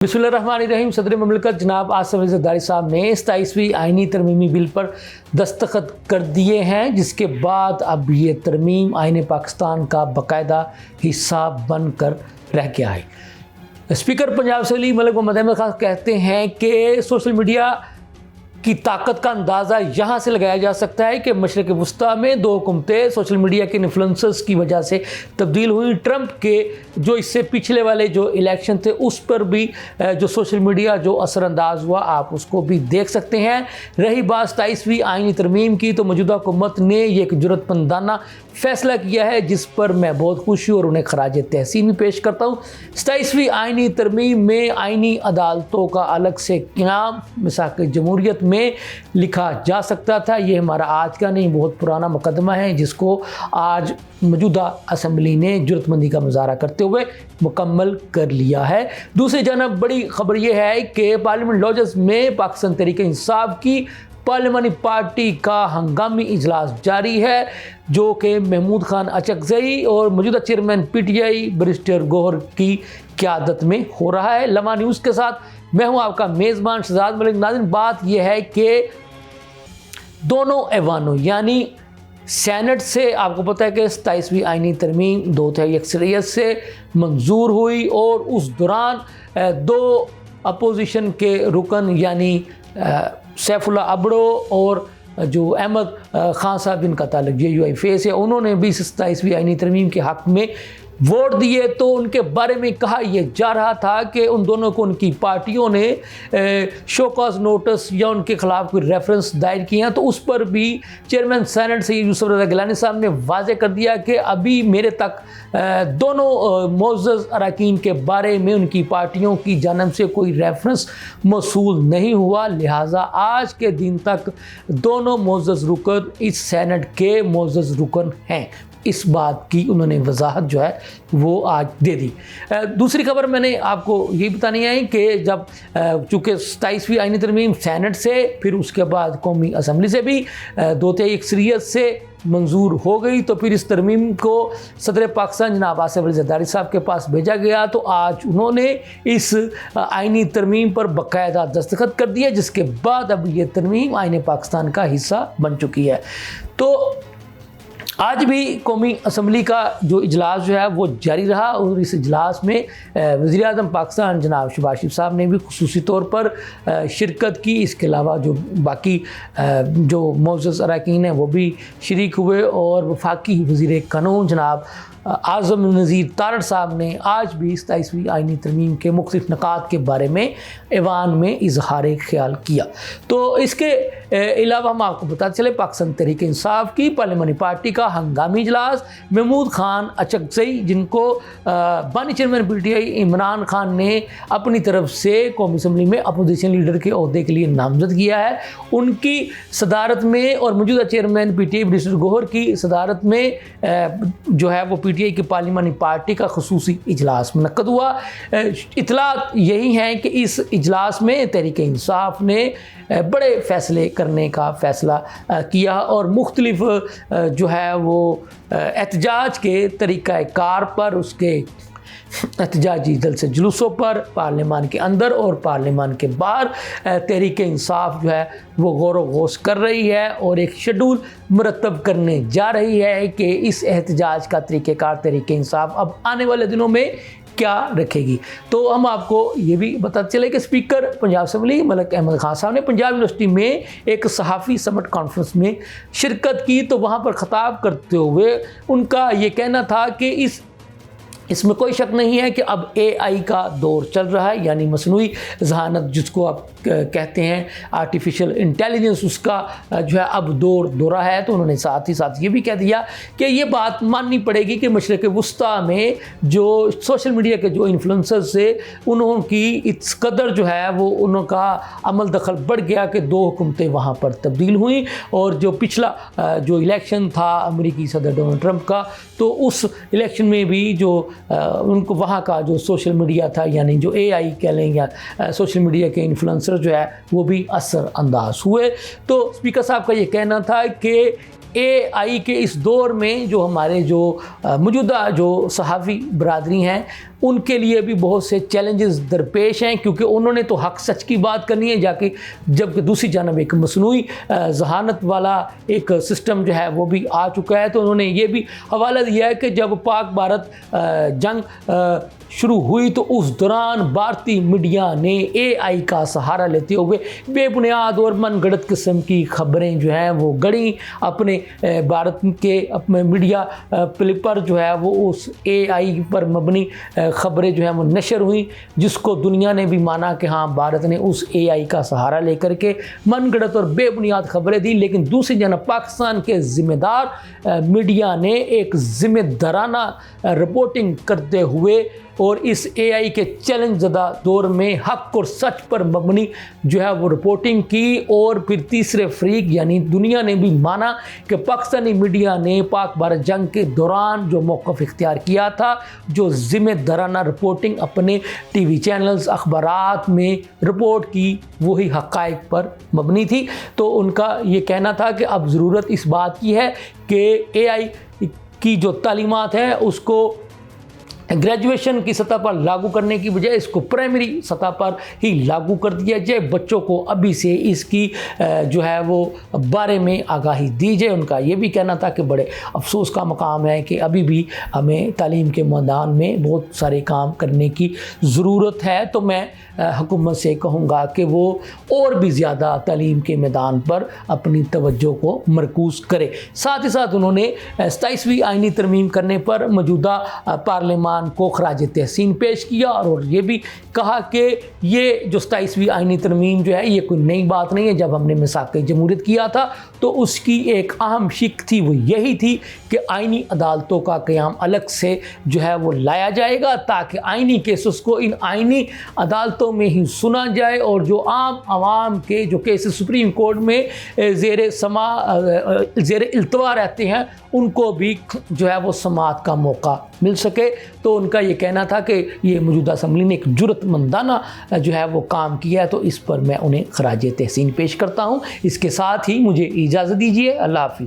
बिस्मिल्लाहिर्रहमानिर्रहीम। सदर ममलिकत जनाब आसिफ अली ज़रदारी साहब ने 27वीं आइनी तरमीमी बिल पर दस्तखत कर दिए हैं, जिसके बाद अब ये तरमीम आइन पाकिस्तान का बाकायदा हिस्सा बनकर रह गया है। स्पीकर पंजाब असेंबली मलिक मोहम्मद अहमद खान कहते हैं कि सोशल मीडिया की ताकत का अंदाज़ा यहाँ से लगाया जा सकता है कि मशरक़ वस्ता में दो हुकूमतें सोशल मीडिया के इन्फ्लुएंसर्स की वजह से तब्दील हुई। ट्रंप के जो इससे पिछले वाले जो इलेक्शन थे उस पर भी जो सोशल मीडिया जो असरअंदाज हुआ, आप उसको भी देख सकते हैं। रही बात 27वीं आइनी तरमीम की, तो मौजूदा हुकूमत ने ये एक जुर्रतमंदाना फैसला किया है जिस पर मैं बहुत खुश हूँ और उन्हें खराज तहसीन भी पेश करता हूँ। 27वीं आइनी तरमीम में आइनी अदालतों का अलग से क़याम मिसाक़ जमहूरियत में लिखा जा सकता था। ये हमारा आज का नहीं, बहुत पुराना मुकदमा है जिसको आज मौजूदा असम्बली ने जुर्रतमंदी का मुजाहरा करते हुए मुकम्मल कर लिया है। दूसरी जानब बड़ी खबर यह है कि पार्लियामेंट लॉजेस में पाकिस्तान तहरीक इंसाफ की पार्लियामानी पार्टी का हंगामी इजलास जारी है, जो कि महमूद खान अचकज़ई और मौजूदा चेयरमैन PTI बैरिस्टर गौहर की क़यादत में हो रहा है। लम्हा न्यूज़ के साथ मैं हूं आपका मेज़बान शहजाद मलिक। नाज़रीन, बात यह है कि दोनों ऐवानों यानी सेनेट से आपको पता है कि 27वीं आइनी तरमीम 2/3 अक्सरियत से मंजूर हुई और उस दौरान दो अपोजिशन के रुकन यानी सैफुल्लाह अबड़ो और जो अहमद खान साहब जिनका ताल्लुक JUI फेस है, उन्होंने भी 27वीं आइनी तरमीम के हक़ में वोट दिए। तो उनके बारे में कहा यह जा रहा था कि उन दोनों को उनकी पार्टियों ने शो कॉज नोटिस या उनके खिलाफ कोई रेफरेंस दायर किए हैं, तो उस पर भी चेयरमैन सेनेट से यूसुफ रज़ा गिलानी साहब ने वाज़े कर दिया कि अभी मेरे तक दोनों मोअज़्ज़ज़ अरकान के बारे में उनकी पार्टियों की जानब से कोई रेफरेंस मौसूल नहीं हुआ, लिहाजा आज के दिन तक दोनों मोअज़्ज़ज़ रुकन इस सेनेट के मोअज़्ज़ज़ रुकन हैं। इस बात की उन्होंने वजाहत जो है वो आज दे दी। दूसरी खबर मैंने आपको ये बतानी है कि जब चूँकि 27वीं आइनी तरमीम सेनेट से फिर उसके बाद कौमी असम्बली से भी 2/3 अक्सरियत से मंजूर हो गई, तो फिर इस तरमीम को सदर पाकिस्तान जनाब आसिफ अली ज़रदारी साहब के पास भेजा गया। तो आज उन्होंने इस आइनी तरमीम पर बाकायदा दस्तखत कर दिया, जिसके बाद अब ये तरमीम आइन पाकिस्तान का हिस्सा बन चुकी है। तो आज भी कौमी असम्बली का जो इजलास जो है वो जारी रहा और इस इजलास में वज़ीर आज़म पाकिस्तान जनाब शहबाज शरीफ साहब ने भी खुसूसी तौर पर शिरकत की। इसके अलावा जो बाकी जो मोअज़्ज़ज़ अरकान हैं वो भी शरीक हुए और वफाकी वज़ीर कानून जनाब आज़म नज़ीर तारड़ साहब ने आज भी 27वीं आइनी तरमीम के मुख्तलिफ़ नकात के बारे में ऐवान में इजहार ख्याल किया। तो इसके अलावा हम आपको बताते चले, पाकिस्तान तहरीक इंसाफ की पार्लियामानी पार्टी का हंगामी इजलास महमूद खान अचकज़ई, जिनको बानी चेयरमैन PTI इमरान खान ने अपनी तरफ से कौमी असम्बली में अपोजिशन लीडर के ओहदे के लिए नामजद किया है, उनकी सदारत में और मौजूदा चेयरमैन PTI बैरिस्टर गौहर की सदारत में जो है वो PTI की पार्लियामानी पार्टी का खुसूसी इजलास मुनक्कद हुआ। इतलात यही हैं कि इस इजलास में तहरीक इंसाफ ने बड़े फ़ैसले करने का फ़ैसला किया और मुख्तलिफ जो है वो एहतजाज के तरीक़ाकार पर, उसके एहतजाजी जलसे जुलूसों पर, पार्लियामान के अंदर और पार्लियामान के बाहर तहरीक इंसाफ जो है वो गौर व गौस कर रही है और एक शेड्यूल मुरतब करने जा रही है कि इस एहतजाज का तरीक़ाकार तहरीक इंसाफ अब आने वाले दिनों में क्या रखेगी। तो हम आपको ये भी बताते चले कि स्पीकर पंजाब असेंबली मलिक अहमद खान साहब ने पंजाब यूनिवर्सिटी में एक सहाफ़ी समिट कॉन्फ्रेंस में शिरकत की। तो वहाँ पर ख़िताब करते हुए उनका ये कहना था कि इसमें कोई शक नहीं है कि अब AI का दौर चल रहा है, यानी मसनूई ज़हानत जिसको आप कहते हैं आर्टिफिशियल इंटेलिजेंस, उसका जो है अब दौरा है। तो उन्होंने साथ ही साथ ये भी कह दिया कि ये बात माननी पड़ेगी कि मशरक़ वस्ता में जो सोशल मीडिया के जो इन्फ्लुएंसर्स से उनकी इस कदर जो है वो उनका अमल दखल बढ़ गया कि दो हुकूमतें वहाँ पर तब्दील हुई। और जो पिछला जो इलेक्शन था अमेरिकी सदर डोनाल्ड ट्रंप का, तो उस इलेक्शन में भी जो उनको वहाँ का जो सोशल मीडिया था, यानी जो AI कह लें या सोशल मीडिया के इन्फ्लुएंसर जो है वो भी असरअंदाज हुए। तो स्पीकर साहब का ये कहना था कि AI के इस दौर में जो हमारे जो मौजूदा जो सहाफ़ी बरादरी हैं उनके लिए भी बहुत से चैलेंजेस दरपेश हैं, क्योंकि उन्होंने तो हक सच की बात करनी है जाके, जबकि दूसरी जानब एक मसनूई जहानत वाला एक सिस्टम जो है वो भी आ चुका है। तो उन्होंने ये भी हवाला दिया है कि जब पाक भारत जंग शुरू हुई तो उस दौरान भारतीय मीडिया ने AI का सहारा लेते हुए बेबुनियाद और मनगढ़ंत किस्म की खबरें जो हैं वो गढ़ी। अपने भारत के अपने मीडिया पर जो है वो उस AI पर मबनी खबरें जो हैं वो नशर हुई, जिसको दुनिया ने भी माना कि हाँ भारत ने उस AI का सहारा लेकर के मनगढ़ंत और बेबुनियाद खबरें दी। लेकिन दूसरी जानब पाकिस्तान के ज़िम्मेदार मीडिया ने एक ज़िम्मेदाराना रिपोर्टिंग करते हुए और इस AI के चैलेंज ज़दा दौर में हक और सच पर मबनी जो है वो रिपोर्टिंग की। और फिर तीसरे फरीक यानी दुनिया ने भी माना कि पाकिस्तानी मीडिया ने पाक भारत जंग के दौरान जो मौक़िफ़ इख्तियार किया था, जो ज़िम्मेदाराना रिपोर्टिंग अपने TV चैनल्स अखबारात में रिपोर्ट की, वही हक़ाइक़ पर मबनी थी। तो उनका ये कहना था कि अब ज़रूरत इस बात की है कि AI की जो तालीमात है उसको ग्रेजुएशन की सतह पर लागू करने की बजाय इसको प्राइमरी सतह पर ही लागू कर दिया जाए। बच्चों को अभी से इसकी जो है वो बारे में आगाही दी जाए। उनका ये भी कहना था कि बड़े अफसोस का मकाम है कि अभी भी हमें तालीम के मैदान में बहुत सारे काम करने की ज़रूरत है। तो मैं हुकूमत से कहूँगा कि वो और भी ज़्यादा तालीम के मैदान पर अपनी तवज्जो को मरकूज़ करे। साथ ही साथ उन्होंने 27वीं आइनी तरमीम करने पर मौजूदा पार्लियामान को खराज तहसीन पेश किया और ये भी कहा कि ये जो 27वीं आइनी तरमीम जो है ये कोई नई बात नहीं है। जब हमने मिसाक़ जमहूरियत किया था तो उसकी एक अहम शिक थी, वो यही थी कि आइनी अदालतों का क़याम अलग से जो है वो लाया जाएगा ताकि आइनी केसेस को इन आइनी अदालतों में ही सुना जाए और जो आम आवाम के जो केसेस सुप्रीम कोर्ट में ज़ेर इल्तवा रहते हैं उनको भी जो है वो समाअत का मौका मिल सके। तो उनका ये कहना था कि ये मौजूदा असम्बली ने एक जुर्रतमंदाना जो है वो काम किया है, तो इस पर मैं उन्हें खराज तहसीन पेश करता हूँ। इसके साथ ही मुझे इजाज़त दीजिए। अल्लाह हाफ़िज़।